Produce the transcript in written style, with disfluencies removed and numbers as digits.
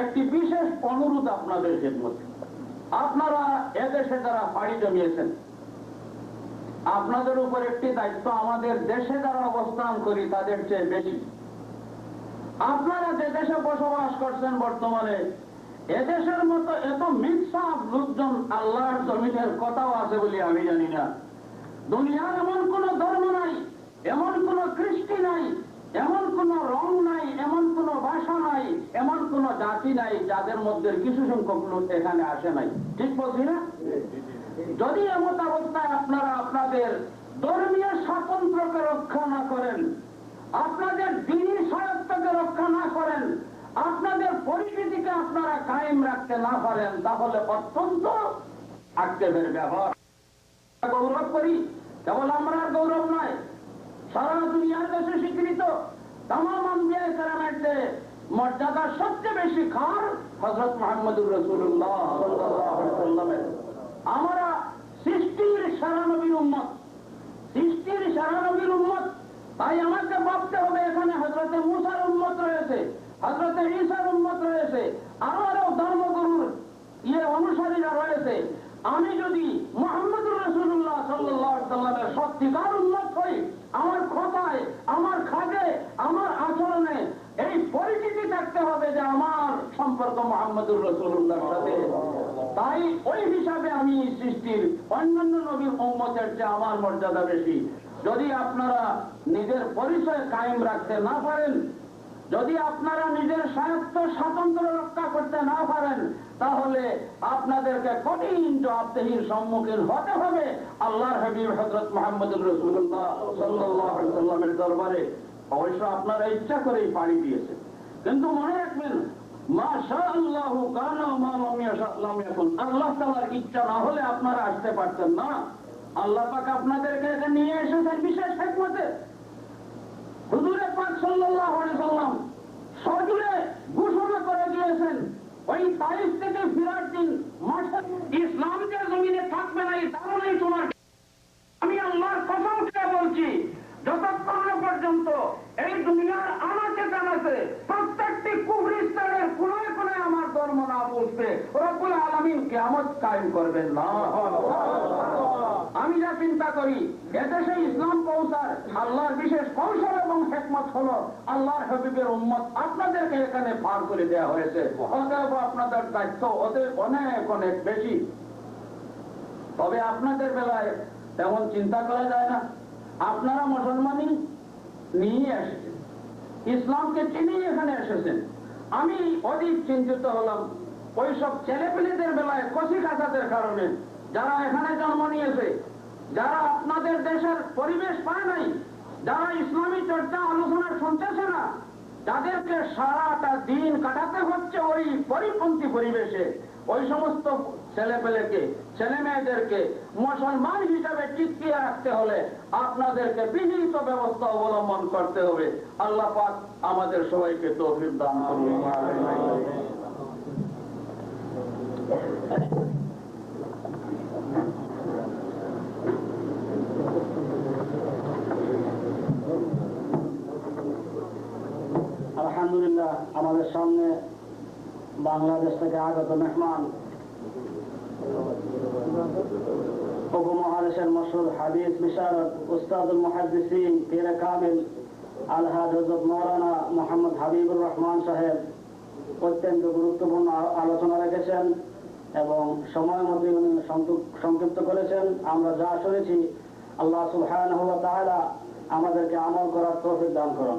একটি বিশেষ অনুরোধ আপনাদের খেদমতে। আপনারা এদেশে যারা পাড়ি জমিয়েছেন, আপনাদের উপর একটি দায়িত্ব আমাদের দেশে যারা অবস্থান করি তাদের চেয়ে বেশি। আপনারা যে দেশে বসবাস করছেন বর্তমানে, এদেশের মতো এত মিথ্যাপ লোকজন আল্লাহর জমিনের কথাও আছে বলে আমি জানি না। দুনিয়ার এমন কোন ধর্ম নাই, এমন কোন কৃষ্টি নাই, এমন কোন রং নাই, এমন কোন ভাষা নাই, এমন কোন জাতি নাই যাদের মধ্যে কিছু সংখ্যক লোক এখানে আসে নাই। ঠিক বলছি না? যদি এমন অবস্থায় আপনারা আপনাদের ধর্মীয় স্বাতন্ত্র্যকে রক্ষা না করেন, আপনাদের দ্বীনি স্বায়ত্তকে রক্ষা না করেন, আপনাদের পরিস্থিতিকে আপনারা কায়েম রাখতে না পারেন, তাহলে অত্যন্ত আক্ষেপের ব্যবহার। গৌরব করি, কেবল আমরা গৌরব নয়, সারা দুনিয়ার কাছে স্বীকৃত তামাম আম্বিয়া কেরামের চেয়ে মর্যাদা সবচেয়ে বেশি খান হযরত মুহাম্মদুর রাসূলুল্লাহ সাল্লাল্লাহু আলাইহি ওয়াসাল্লামের। আমরা সৃষ্টির সারা নবীর উম্মত, সৃষ্টির সারা নবীর উম্মত। তাই আমাকে ভাবতে হবে এখানে হযরতে মুসার উম্মত রয়েছে, হযরতে ঈসার উম্মত রয়েছে, আরো ধর্মগুরুর অনুসারীরা রয়েছে। আমি যদি মুহাম্মদুর রাসূলুল্লাহ সাল্লাল্লাহু আলাইহি ওয়াসাল্লামের সত্যিকার উম্মত হই, আমার কথায়, আমার কাজে, আমার আচরণে এই পরিচিতি থাকতে হবে যে আমার সম্পর্ক মুহাম্মদুর রাসূলুল্লাহর সাথে। তাই ওই হিসাবে আমি সৃষ্টির অন্যান্য নবীর উম্মতের চেয়ে আমার মর্যাদা বেশি। যদি আপনারা নিজের পরিচয় কায়েম রাখতে না পারেন, যদি আপনারা নিজের স্বাতন্ত্র্য রক্ষা করতে না পারেন, তাহলে আপনাদেরকে কঠিন জবাবদিহির সম্মুখীন হতে হবে আল্লাহর হাবিব হযরত মুহাম্মদুর রাসূলুল্লাহ সাল্লাল্লাহু আলাইহি ওয়াসাল্লামের দরবারে। অবশ্য আপনারা ইচ্ছা করেই পাড়ি দিয়েছেন, কিন্তু মনে রাখবেন, মা শাআল্লাহু কানা ওয়া মা লাম ইয়াশা লাম ইয়াকুন। আল্লাহ তাআলার ইচ্ছা না হলে আপনারা আসতে পারতেন না। আল্লাহ পাক আপনাদেরকে নিয়ে এসেছেন বিশেষ হিকমতে। হুজুরে পাক সাল্লাল্লাহু আলাইহি ওয়াসাল্লাম সজুরে ঘোষণা করে দিয়েছেন, ওই তাইফ থেকে ফিরার দিন মাসে ইসলাম যে জমিনে থাকবে না এই ধারণাই তোমার। আমি আল্লাহর কসম করে বলছি, যতক্ষণ পর্যন্ত এই দুনিয়ার আনাচে কানাচে প্রত্যেকটি কুফরিস্তানের কোনায় কোনায় আমার ধর্ম না পৌঁছবে, রব্বুল আলামিন কিয়ামত কায়েম করবেন না। আমি যা চিন্তা করি, এদেশে ইসলাম পৌঁছার আল্লাহর বিশেষ কৌশল এবং হিকমত হলো আল্লাহর হাবিবের উম্মত আপনাদেরকে এখানে পার করে দেওয়া হয়েছে। অতএব আপনাদের দায়িত্ব ওদের অনেক অনেক বেশি। তবে আপনাদের বেলায় তেমন চিন্তা করা যায় না। আপনারা মুসলমানই নিয়ে এসেছেন, ইসলামকে চিনিয়ে এখানে এসেছেন। আমি অধিক চিন্তিত হলাম ওইসব ছেলেপেলেদের বেলায় কচি কাঁচাদের কারণে, যারা এখানে জন্ম নিয়েছে, যারা আপনাদের দেশের পরিবেশ পায় নাই, যারা ইসলামী চর্চা আলোচনা শুনতেছে না, যাদেরকে সারাটা দিন কাটাতে হচ্ছে ওই পরিপন্থী পরিবেশে, ওই সমস্ত ছেলেপেলেকে, ছেলে মেয়েদেরকে মুসলমান হিসাবে টিকিয়ে রাখতে হলে আপনাদেরকে বিহিত ব্যবস্থা অবলম্বন করতে হবে। আল্লাহ পাক আমাদের সবাইকে তৌফিক দান করুন। আলহামদুলিল্লাহ, আমাদের সামনে বাংলাদেশ থেকে আগত মেহমান উপমহাদেশের মশহুর হাদিস বিশারদ উস্তাদুল মুহাদ্দিসিন পীরে কামিল আলহাজ হযরত মাওলানা মুহাম্মদ হাবিবুর রহমান সাহেব অত্যন্ত গুরুত্বপূর্ণ আলোচনা রেখেছেন এবং সময় মতো উনি সংক্ষিপ্ত করেছেন। আমরা যা শুনেছি, আল্লাহ সুবহানাহু ওয়া তাআলা আমাদেরকে আমল করার তৌফিক দান করুন।